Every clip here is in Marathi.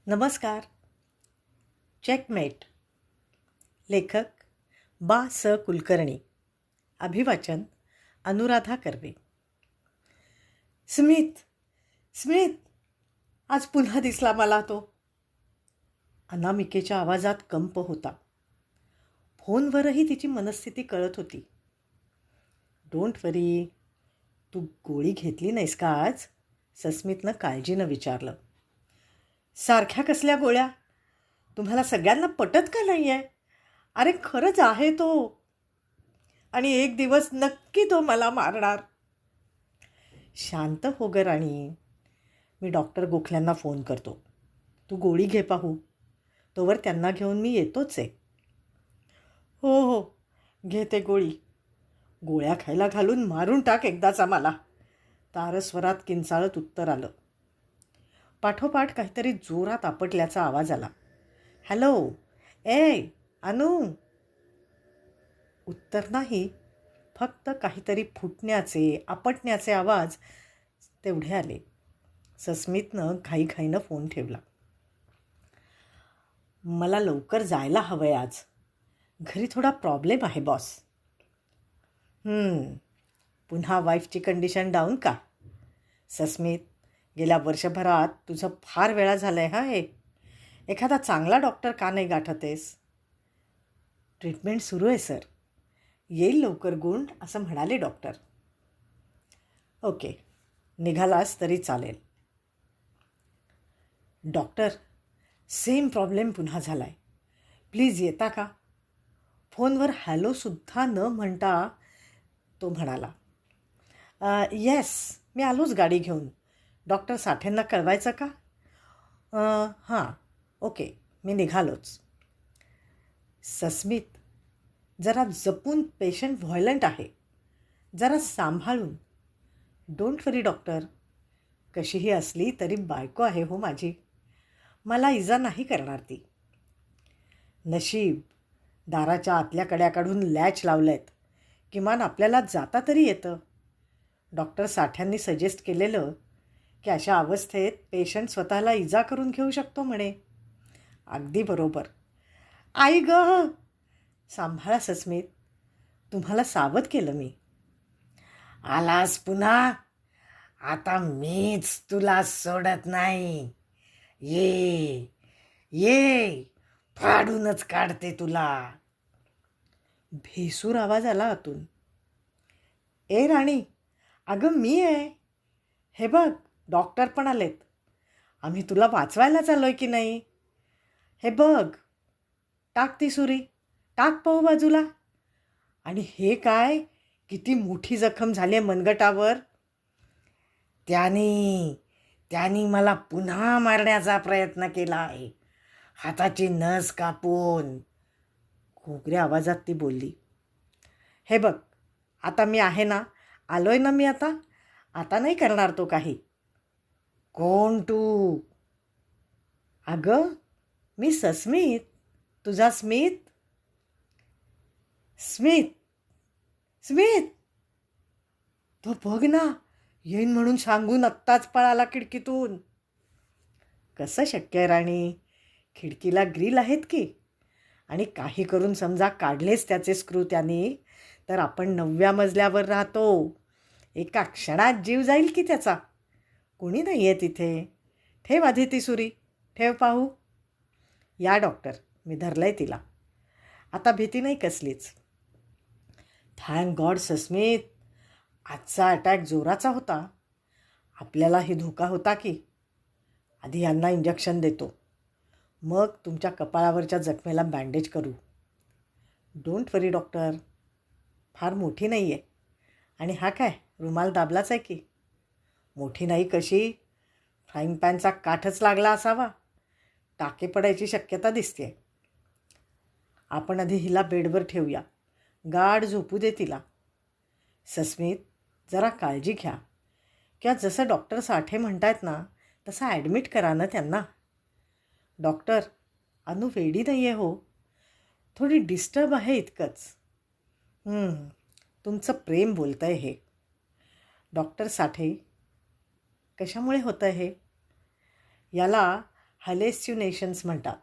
नमस्कार. चेकमेट. लेखक बा स कुलकर्णी. अभिवाचन अनुराधा कर्वे. स्मित, स्मित, आज पुन्हा दिसला मला तो. अनामिकेच्या आवाजात कंप होता. फोनवरही तिची मनस्थिती कळत होती. डोंट वरी, तू गोळी घेतली नाहीस का आज? सस्मितनं काळजीनं विचारलं. सारख्या कसल्या गोळ्या? तुम्हाला सगळ्यांना पटत का नाही आहे? अरे खरंच आहे तो, आणि एक दिवस नक्की तो मला मारणार. शांत हो ग राणी. मी डॉक्टर गोखल्यांना फोन करतो. तू गोळी घे पाहू. तोवर त्यांना घेऊन मी येतोच आहे. हो हो, घेते गोळी. गोळ्या खायला घालून मारून टाक एकदाचा मला. तारस्वरात किंचाळत उत्तर आलं. पाठोपाठ काहीतरी जोरात आपटल्याचा आवाज आला. हॅलो, ए अनु. उत्तर नाही, फक्त काहीतरी फुटण्याचे आपटण्याचे आवाज तेवढे आले. सस्मितनं घाईघाईनं फोन ठेवला. मला लवकर जायला हवं आहे आज. घरी थोडा प्रॉब्लेम आहे बॉस. पुन्हा वाईफची कंडिशन डाऊन का? सस्मित, गेल्या वर्षभरात तुझं फार वेळा झालं आहे हे. एखादा चांगला डॉक्टर का नाही गाठतेस? ट्रीटमेंट सुरू आहे सर. येईल लवकर गुण, असं म्हणाले डॉक्टर. ओके, निघालास तरी चालेल. डॉक्टर, सेम प्रॉब्लेम पुन्हा झाला आहे. प्लीज येता का? फोनवर हॅलोसुद्धा न म्हणता तो म्हणाला. येस, मी आलोच गाडी घेऊन. डॉक्टर साठेंना कळवायचं का? हां, ओके, मी निघालोच. सस्मित, जरा जपून. पेशंट व्हायलंट आहे. जरा सांभाळून. Don't worry doctor. कशीही असली तरी बायको आहे हो माझी. मला इजा नाही करणार ती. नशीब दाराच्या आतल्या कड्या काढून लॅच लावलेत. किमान आपल्याला जाता तरी येतं. डॉक्टर साठ्यांनी सजेस्ट केलेलं की अशा अवस्थेत पेशंट स्वतःला इजा करून घेऊ शकतो म्हणे. अगदी बरोबर. आई ग. सांभाळा सस्मित, तुम्हाला सावध केलं मी. आलास पुन्हा? आता मीच तुला सोडत नाही. ये ये, फाडूनच काढते तुला. भेसूर आवाज आला आतून. ए राणी, अगं मी आहे. हे बघ, डॉक्टर पण आलेत. आम्ही तुला वाचवायला चाललोय की नाही. हे बघ, टाक ती सुरी, टाक पाहू बाजूला. आणि हे काय, किती मोठी जखम झाली आहे मनगटावर. त्यानी मला पुन्हा मारण्याचा प्रयत्न केला आहे, हाताची नस कापून. घोगऱ्या आवाजात ती बोलली. हे बघ, आता मी आहे ना, आलोय ना मी आता. आता नाही करणार तो काही. कोण तू? अगं, मी सस्मित, तुझा स्मित. स्मित, स्मित, तो बघ ना, येईन म्हणून सांगून आत्ताच पळाला खिडकीतून. कसं शक्य आहे राणी? खिडकीला ग्रिल आहेत की. आणि काही करून समजा काढलेच त्याचे स्क्रू त्यांनी, तर आपण 9व्या मजल्यावर राहतो. एका क्षणात जीव जाईल की त्याचा. कोणी नाही आहे तिथे. ठेव आधी ती सुरी, ठेव पाहू. या डॉक्टर, मी धरलंय तिला. आता भीती नाही कसलीच. थँक गॉड सस्मित, आजचा अटॅक जोराचा होता. आपल्यालाही धोका होता की. आधी यांना इंजेक्शन देतो, मग तुमच्या कपाळावरच्या जखमेला बँडेज करू. डोंट वरी डॉक्टर, फार मोठी नाही आहे. आणि हा काय, रुमाल दाबलाच आहे की. मोठी नाही कशी, फ्राईंग पॅनचा काठच लागला असावा. टाके पडायची शक्यता दिसते. आपण आधी हिला बेडवर ठेवूया, गाढ झोपू दे तिला. सस्मित, जरा काळजी घ्या. किंवा जसं डॉक्टर साठे म्हणतायत ना, तसं ॲडमिट करा ना त्यांना. डॉक्टर, अनु वेडी नाही आहे हो, थोडी डिस्टर्ब आहे इतकंच. तुमचं प्रेम बोलतं आहे हे. डॉक्टर साठे, कशामुळे होतं हे? याला हॅलेस्युनेशन्स म्हणतात.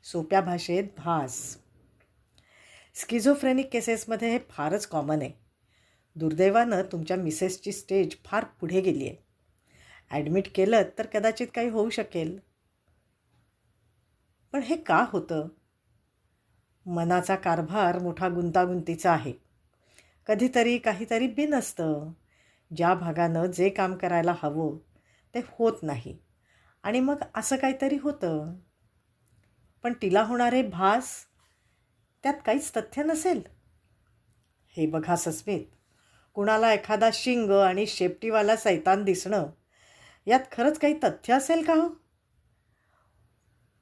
सोप्या भाषेत भास. स्किझोफ्रेनिक केसेसमध्ये हे फारच कॉमन आहे. दुर्दैवानं तुमच्या मिसेसची स्टेज फार पुढे गेली आहे. ॲडमिट केलं तर कदाचित काही होऊ शकेल. पण हे का होतं? मनाचा कारभार मोठा गुंतागुंतीचा आहे. कधीतरी काहीतरी बिनसतं. ज्या भागानं जे काम करायला हवं ते होत नाही आणि मग असं काहीतरी होतं. पण तिला होणारे भास, त्यात काहीच तथ्य नसेल. हे बघा सस्मित, कुणाला एखादा शिंग आणि शेपटीवाला सैतान दिसणं यात खरंच काही तथ्य असेल का हो?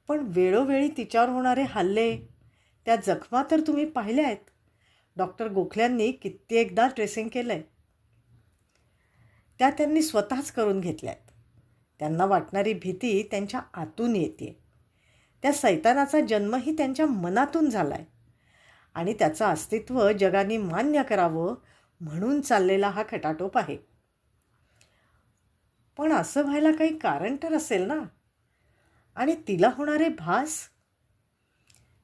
पण वेळोवेळी तिच्यावर होणारे हल्ले, त्या जखमा तर तुम्ही पाहिल्या आहेत. डॉक्टर गोखल्यांनी कित्येकदा ड्रेसिंग केलं आहे. त्या त्यांनी स्वतःच करून घेतल्यात. त्यांना वाटणारी भीती त्यांच्या आतून येते. त्या सैतानाचा जन्मही त्यांच्या मनातून झाला आहे आणि त्याचं अस्तित्व जगाने मान्य करावं म्हणून चाललेला हा खटाटोप आहे. पण असं व्हायला काही कारण तर असेल ना. आणि तिला होणारे भास,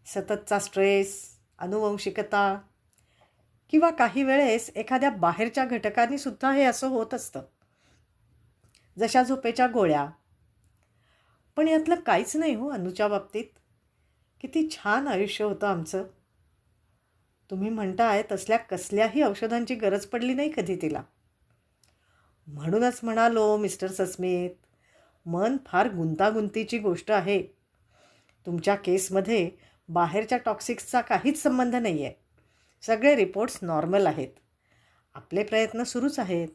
सततचा स्ट्रेस, अनुवंशिकता किंवा काही वेळेस एखाद्या बाहेरच्या घटकांनी सुद्धा हे असं होत असतं. जशा झोपेच्या गोळ्या. पण यातलं काहीच नाही हो अनुच्या बाबतीत. किती छान आयुष्य होतं आमचं. तुम्ही म्हणताय तसल्या कसल्याही औषधांची गरज पडली नाही कधी तिला. म्हणूनच म्हणालो मिस्टर सस्मित, मन फार गुंतागुंतीची गोष्ट आहे. तुमच्या केसमध्ये बाहेरच्या टॉक्सिक्सचा काहीच संबंध नाही आहे. सगळे रिपोर्ट्स नॉर्मल आहेत. आपले प्रयत्न सुरूच आहेत.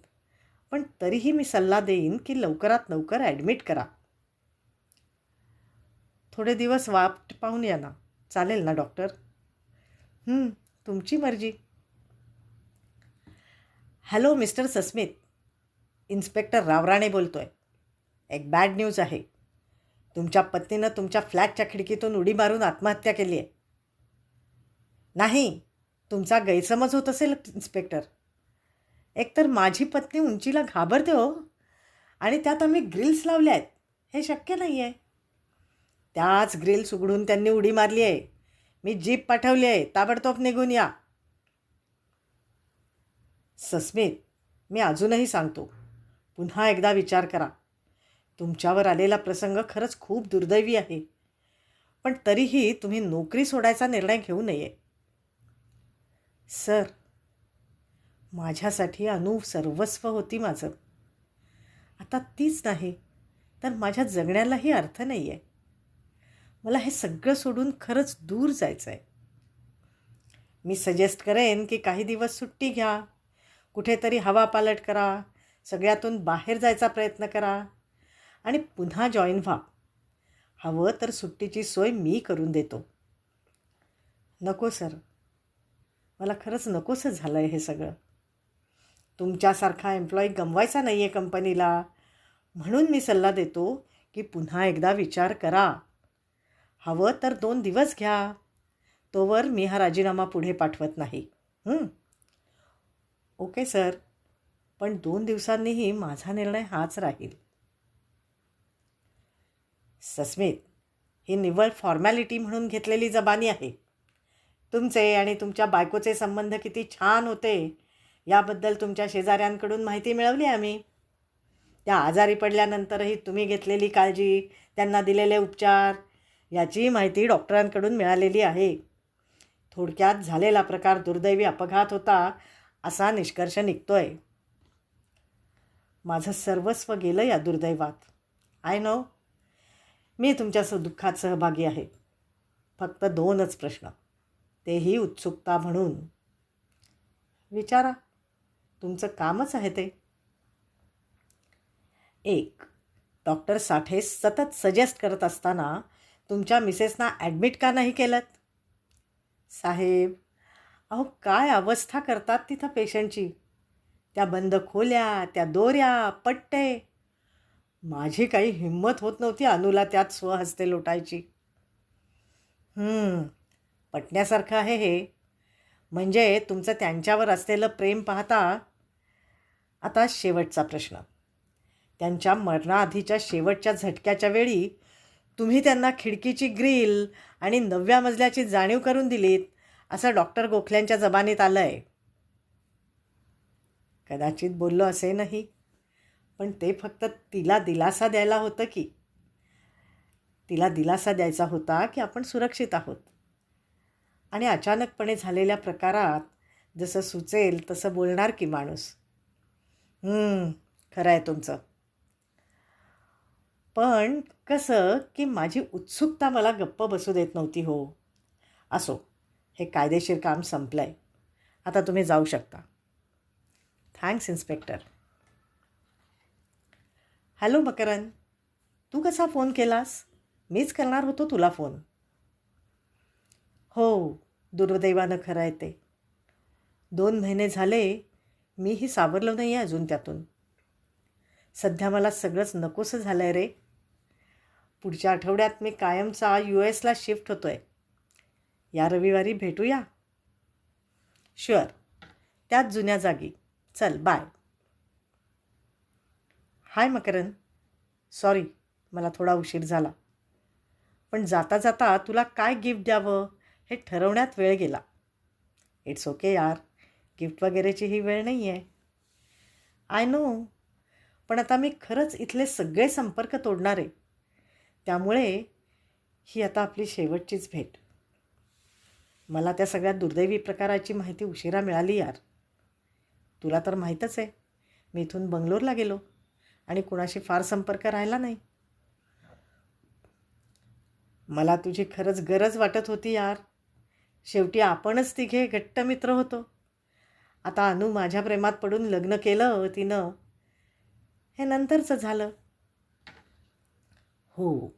पण तरीही मी सल्ला देईन की लवकरात लवकर ॲडमिट करा. थोडे दिवस वाट पाहून या ना. चालेल ना डॉक्टर? तुमची मर्जी. Hello mister Sasmit, inspector Rawrane बोलतोय. एक बॅड न्यूज आहे. तुमच्या पत्नीनं तुमच्या फ्लॅटच्या खिडकीतून उडी मारून आत्महत्या केली आहे. नाही, तुमचा गैरसमज होत असेल इन्स्पेक्टर. एकतर माझी पत्नी उंचीला घाबरते हो, आणि त्यात आम्ही ग्रिल्स लावल्या आहेत. हे शक्य नाही आहे. त्याच ग्रिल्स उघडून त्यांनी उडी मारली आहे. मी जीप पाठवली आहे. ताबडतोब निघून या. सस्मित, मी अजूनही सांगतो, पुन्हा एकदा विचार करा. तुमच्यावर आलेला प्रसंग खरंच खूप दुर्दैवी आहे. पण तरीही तुम्ही नोकरी सोडायचा निर्णय घेऊ नये. सर, माझ्यासाठी अनु सर्वस्व होती माझं. आता तीच नाही तर माझ्या जगण्यालाही अर्थ नाही आहे. मला हे सगळं सोडून खरंच दूर जायचं आहे. मी सजेस्ट करेन की काही दिवस सुट्टी घ्या. कुठेतरी हवा पालट करा. सगळ्यातून बाहेर जायचा प्रयत्न करा आणि पुन्हा जॉईन व्हा. हवं तर सुट्टीची सोय मी करून देतो. नको सर, मला खरंच नकोसं झालं आहे हे सगळं. तुमच्यासारखा एम्प्लॉई गमवायचा नाही आहे कंपनीला. म्हणून मी सल्ला देतो की पुन्हा एकदा विचार करा. हवं तर 2 दिवस घ्या. तोवर मी हा राजीनामा पुढे पाठवत नाही. ओके सर, पण 2 दिवसांनीही माझा निर्णय हाच राहील. सस्मित, ही निव्वळ फॉर्मॅलिटी म्हणून घेतलेली जबानी आहे. तुमचे आणि तुमच्या बायकोचे संबंध किती छान होते याबद्दल तुमच्या शेजाऱ्यांकडून माहिती मिळवली आम्ही. त्या आजारी पडल्यानंतरही तुम्ही घेतलेली काळजी, त्यांना दिलेले उपचार याची माहिती डॉक्टरांकडून मिळालेली आहे. थोडक्यात झालेला प्रकार दुर्दैवी अपघात होता असा निष्कर्ष निघतोय. माझं सर्वस्व गेलं या दुर्दैवात. I know. मी तुमच्या दुःखात सहभागी आहे. फक्त 2च प्रश्न, तेही उत्सुकता म्हणून. विचारा, तुमचं कामच आहे ते. 1. डॉक्टर साठे सतत सजेस्ट करत असताना तुमच्या मिसेसना ॲडमिट का नाही केलं? साहेब, अहो काय अवस्था करतात तिथं पेशंटची. त्या बंद खोल्या, त्या दोऱ्या, पट्टे. माझी काही हिंमत होत नव्हती अनुला त्यात स्वहस्ते लोटायची. पटण्यासारखं आहे हे. म्हणजे तुमचं त्यांच्यावर असलेलं प्रेम पाहता. आता शेवटचा प्रश्न. त्यांच्या मरणाआधीच्या शेवटच्या झटक्याच्या वेळी तुम्ही त्यांना खिडकीची ग्रिल आणि 9व्या मजल्याची जाणीव करून दिलीत असं डॉक्टर गोखल्यांच्या जबानीत आलं आहे. कदाचित बोललो असेनही, पण ते फक्त तिला दिलासा द्यायला होतं की तिला दिलासा द्यायचा होता की आपण सुरक्षित आहोत. आणि अचानकपणे झालेल्या प्रकारात जसं सुचेल तसं बोलणार की माणूस. खरं आहे तुमचं. पण कसं की माझी उत्सुकता मला गप्प बसू देत नव्हती हो. असो, हे कायदेशीर काम संपलं आहे. आता तुम्ही जाऊ शकता. Thanks inspector. हॅलो मकरन, तू कसा फोन केलास? मीच करणार होतो तुला फोन. हो, दुर्दैवानं खरं आहे ते. 2 महिने झाले मीही सावरलो नाही आहे अजून त्यातून. सध्या मला सगळंच नकोसं झालं आहे रे. पुढच्या आठवड्यात मी कायमचा US ला शिफ्ट होतो आहे. या रविवारी भेटूया? शुअर, त्याच जुन्या जागी. चल बाय. हाय मकरन, सॉरी मला थोडा उशीर झाला. पण जाता जाता तुला काय गिफ्ट द्यावं हे ठरवण्यात वेळ गेला. इट्स ओके यार, गिफ्ट वगैरेची ही वेळ नाही आहे. आय नो, पण आता मी खरंच इथले सगळे संपर्क तोडणार आहे. त्यामुळे ही आता आपली शेवटचीच भेट. मला त्या सगळ्या दुर्दैवी प्रकाराची माहिती उशिरा मिळाली यार. तुला तर माहीतच आहे, मी इथून बंगलोरला गेलो आणि कुणाशी फार संपर्क राहिला नाही. मला तुझी खरंच गरज वाटत होती यार. शेवटी आपणच तिघे घट्ट मित्र होतो. आता अनु माझ्या प्रेमात पडून लग्न केलं तिनं, हे नंतरचं झालं. हो,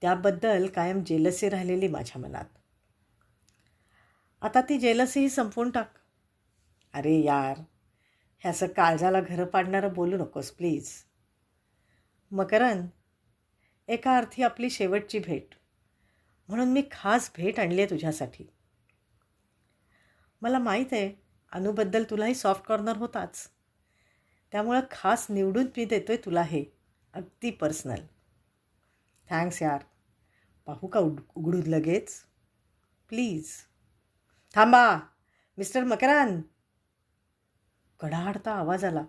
त्याबद्दल कायम जेलसी राहिलेली माझ्या मनात. आता ती जेलसीही संपवून टाक. अरे यार, हे असं काळजाला घरं पाडणारं बोलू नकोस प्लीज. मकरन, एका अर्थी आपली शेवटची भेट म्हणून मी खास भेट आणली आहे तुझ्यासाठी. मला माहीत आहे अनुबद्दल तुलाही सॉफ्ट कॉर्नर होताच. त्यामुळं खास निवडून मी देतो आहे तुला हे, अगदी पर्सनल. थँक्स यार. पाहू का उघडून लगेच? प्लीज. थांबा मिस्टर मकरान. कडाडता आवाज आला.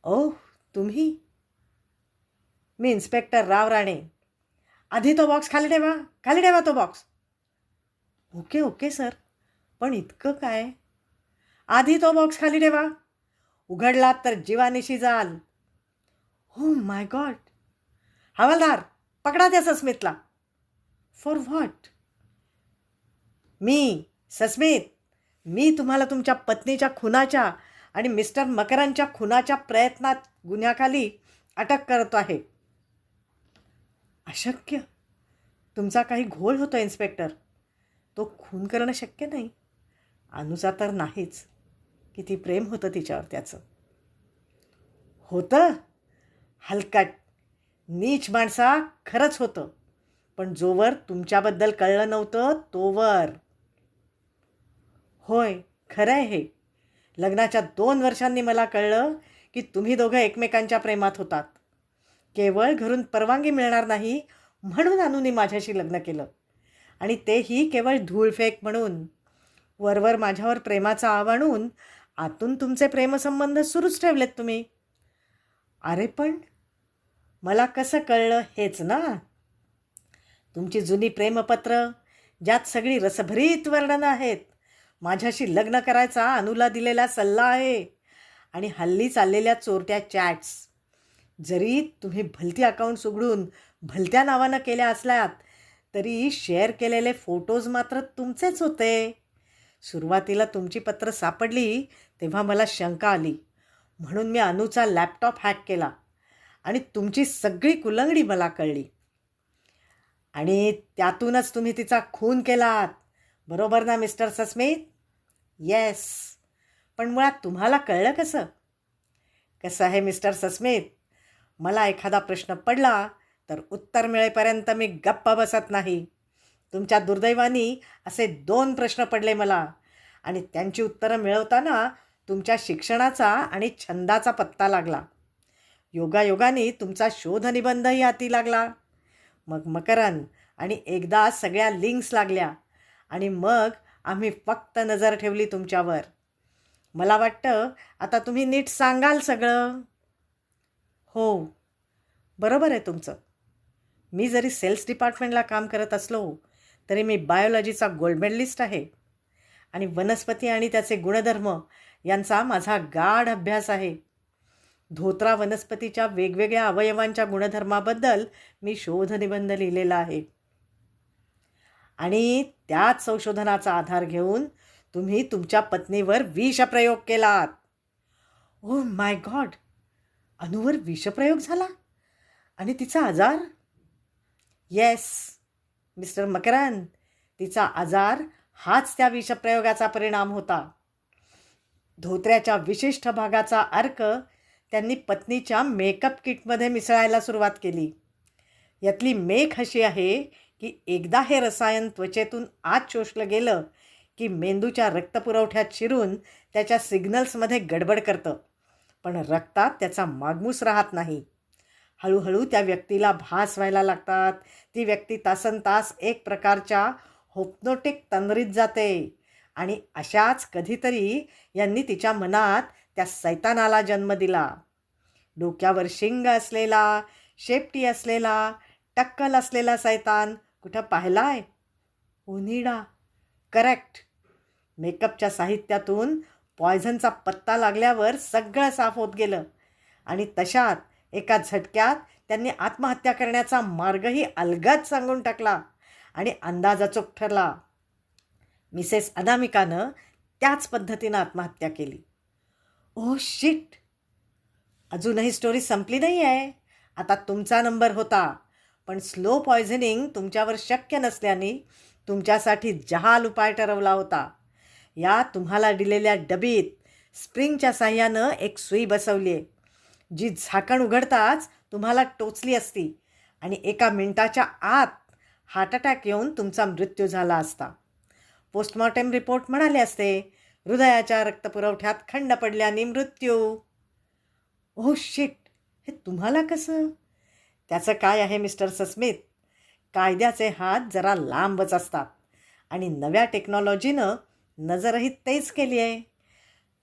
ओह, तुम्ही? मी इन्स्पेक्टर राव राणे. आधी तो बॉक्स खाली ठेवा, खाली ठेवा तो बॉक्स. ओके ओके सर, पण इतकं काय? आधी तो बॉक्स खाली ठेवा. उघडलात तर जीवानिशी जाल. हो माय गॉड. हवालदार, पकडा त्या सस्मितला. For what? सस्मित, मी तुम्हाला तुमच्या पत्नीच्या खुनाच्या आणि मिस्टर मकरांच्या खुनाच्या प्रयत्नात गुन्ह्याखाली अटक करतो आहे. अशक्य. तुमचा काही घोळ होतो इन्स्पेक्टर. तो खून करणं शक्य नाही. अनुचा तर नाहीच. किती प्रेम होतं तिच्यावर त्याचं. होतं? हलकट, नीच माणसा, खरंच होतं. पण जोवर तुमच्याबद्दल कळलं नव्हतं तोवर. होय, खरं आहे हे. लग्नाच्या 2 वर्षांनी मला कळलं की तुम्ही दोघं एकमेकांच्या प्रेमात होतात. केवळ घरून परवानगी मिळणार नाही म्हणून अनुनी माझ्याशी लग्न केलं, आणि तेही केवळ धूळफेक म्हणून. वरवर माझ्यावर प्रेमाचा आव आणून आतून तुमचे प्रेमसंबंध सुरूच ठेवलेत तुम्ही. अरे पण मला कसं कळलं हेच ना. तुमची जुनी प्रेमपत्र, ज्यात सगळी रसभरीत वर्णनं आहेत, माझ्याशी लग्न करायचा अनुला दिलेला सल्ला आहे, आणि हल्ली चाललेल्या चोरट्या चॅट्स. जरी तुम्ही भलती अकाउंट्स उघडून भलत्या नावानं केल्या असल्यात तरी शेअर केलेले फोटोज मात्र तुमचेच होते. सुरुवातीला तुमची पत्र सापडली तेव्हा मला शंका आली, म्हणून मी अनुचा लॅपटॉप हॅक केला आणि तुमची सगळी कुलंगडी मला कळली. आणि त्यातूनच तुम्ही तिचा खून केलात, बरोबर ना मिस्टर सस्मित? येस. पण मुळात तुम्हाला कळलं कसं? कसं आहे मिस्टर सस्मित, मला एखादा प्रश्न पडला तर उत्तर मिळेपर्यंत मी गप्प बसत नाही. तुमच्या दुर्दैवानी असे 2 प्रश्न पडले मला, आणि त्यांची उत्तरं मिळवताना तुमच्या शिक्षणाचा आणि छंदाचा पत्ता लागला. योगायोगाने तुमचा शोधनिबंधही हाती लागला. मग मकरंद आणि एकदा सगळ्या लिंक्स लागल्या आणि मग आम्ही फक्त नजर ठेवली तुमच्यावर. मला वाटतं आता तुम्ही नीट सांगाल सगळं. हो, बरोबर आहे तुमचं. मी जरी सेल्स डिपार्टमेंटला काम करत असलो तरी मी बायोलॉजीचा गोल्ड मेडलिस्ट आहे आणि वनस्पती आणि त्याचे गुणधर्म यांचा माझा गाढ अभ्यास आहे. धोत्रा वनस्पतीच्या वेगवेगळ्या अवयवांच्या गुणधर्माबद्दल मी शोधनिबंध लिहिलेला आहे आणि त्याच संशोधनाचा आधार घेऊन तुम्ही तुमच्या पत्नीवर विषप्रयोग केलात. ओ माय गॉड, अनुवर विषप्रयोग झाला आणि तिचा आजार? येस मिस्टर मकरंद, तिचा आजार हाच त्या विषप्रयोगाचा परिणाम होता. धोत्र्याच्या विशिष्ट भागाचा अर्क त्यांनी पत्नीच्या मेकअप किटमध्ये मिसळायला सुरुवात केली. यातली मेख अशी आहे की एकदा हे रसायन त्वचेतून आत शोषलं गेलं की मेंदूच्या रक्तपुरवठ्यात शिरून त्याच्या सिग्नल्समध्ये गडबड करतं, पण रक्तात त्याचा मागमूस राहत नाही. हळूहळू त्या व्यक्तीला भास व्हायला लागतात. ती व्यक्ती तासनतास एक प्रकारच्या होप्नोटिक तंद्रीत जाते आणि अशाच कधीतरी यांनी तिच्या मनात त्या सैतानाला जन्म दिला. डोक्यावर शिंग असलेला, शेपटी असलेला, टक्कल असलेला सैतान कुठं पाहिलाय? ओनिडा, करेक्ट. मेकअपच्या साहित्यातून पॉयझनचा पत्ता लागल्यावर सगळं साफ होत गेलं आणि तशात एका झटक्यात त्यांनी आत्महत्या करण्याचा मार्गही अलगद सांगून टाकला आणि अंदाज अचूक ठरला. मिसेस अनामिकानं त्याच पद्धतीनं आत्महत्या केली. ओ शिट, अजूनही स्टोरी संपली नाही आहे. आता तुमचा नंबर होता, पण स्लो पॉयझनिंग तुमच्यावर शक्य नसल्याने तुमच्यासाठी जहाल उपाय ठरवला होता. या तुम्हाला दिलेल्या डबीत स्प्रिंगच्या साह्यानं एक सुई बसवली आहे, जी झाकण उघडताच तुम्हाला टोचली असती आणि 1 मिनिटाच्या आत हार्ट अटॅक येऊन तुमचा मृत्यू झाला असता. पोस्टमॉर्टेम रिपोर्ट म्हणाले असते हृदयाच्या रक्तपुरवठ्यात खंड पडल्याने मृत्यू. ओह शिट, हे तुम्हाला कसं? त्याचं काय आहे मिस्टर सस्मिथ, कायद्याचे हात जरा लांबच असतात आणि नव्या टेक्नॉलॉजीनं नजरही तेच केली आहे.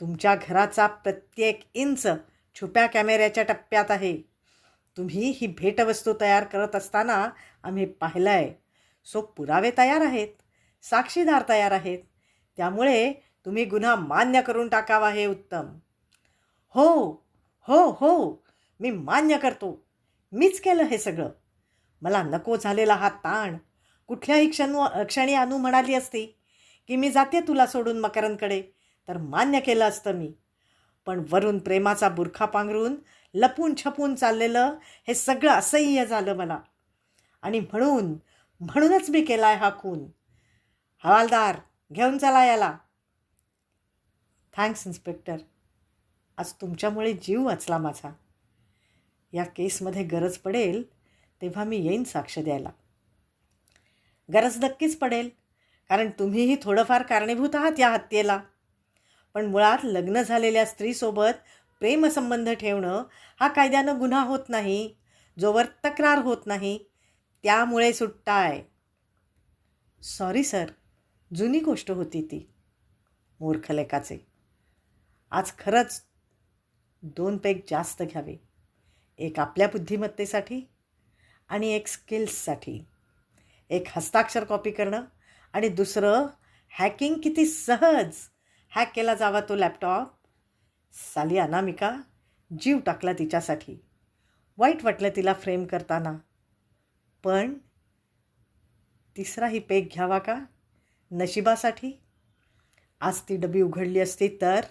तुमच्या घराचा प्रत्येक इंच छुप्या कॅमेऱ्याच्या टप्प्यात आहे. तुम्ही ही भेटवस्तू तयार करत असताना आम्ही पाहिलं आहे. सो पुरावे तयार आहेत, साक्षीदार तयार आहेत. त्यामुळे तुम्ही गुन्हा मान्य करून टाकावा हे उत्तम. हो हो हो, मी मान्य करतो. मीच केलं हे सगळं. मला नको झालेला हा ताण. कुठल्याही क्षणी अनु म्हणाली असती की मी जाते तुला सोडून मकरंदकडे, तर मान्य केलं असतं मी. पण वरून प्रेमाचा बुरखा पांघरून लपून छपून चाललेलं हे सगळं असह्य झालं मला आणि म्हणूनच मी केलाय हा खून. हवालदार, घेऊन चला याला. थँक्स इन्स्पेक्टर, आज तुमच्यामुळे जीव वाचला माझा. या केसमध्ये गरज पडेल तेव्हा मी येईन साक्ष द्यायला. गरज नक्कीच पडेल, कारण तुम्हीही थोडंफार कारणीभूत आहात या हत्येला. पण मुळात लग्न झालेल्या स्त्रीसोबत प्रेमसंबंध ठेवणं हा कायद्यानं गुन्हा होत नाही जोवर तक्रार होत नाही. त्यामुळे सुट्टाय. सॉरी सर, जुनी गोष्ट होती ती. मूर्ख लेकाचे. आज खरंच 2 पेग जास्त घ्यावे. एक आपल्या बुद्धिमत्तेसाठी आणि एक स्किल्ससाठी. एक हस्ताक्षर कॉपी करणं आणि दुसरं हॅकिंग. किती सहज हॅक केला जावा तो लॅपटॉप. साली अनामिका जीव टाकला तिच्यासाठी. वाईट वाटलं तिला फ्रेम करताना. पण तिसराही पेग घ्यावा का नशिबासाठी? आज ती डबी उघडली असती तर.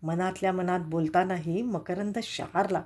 मनातल्या मनात बोलतानाही मकरंद शहारला.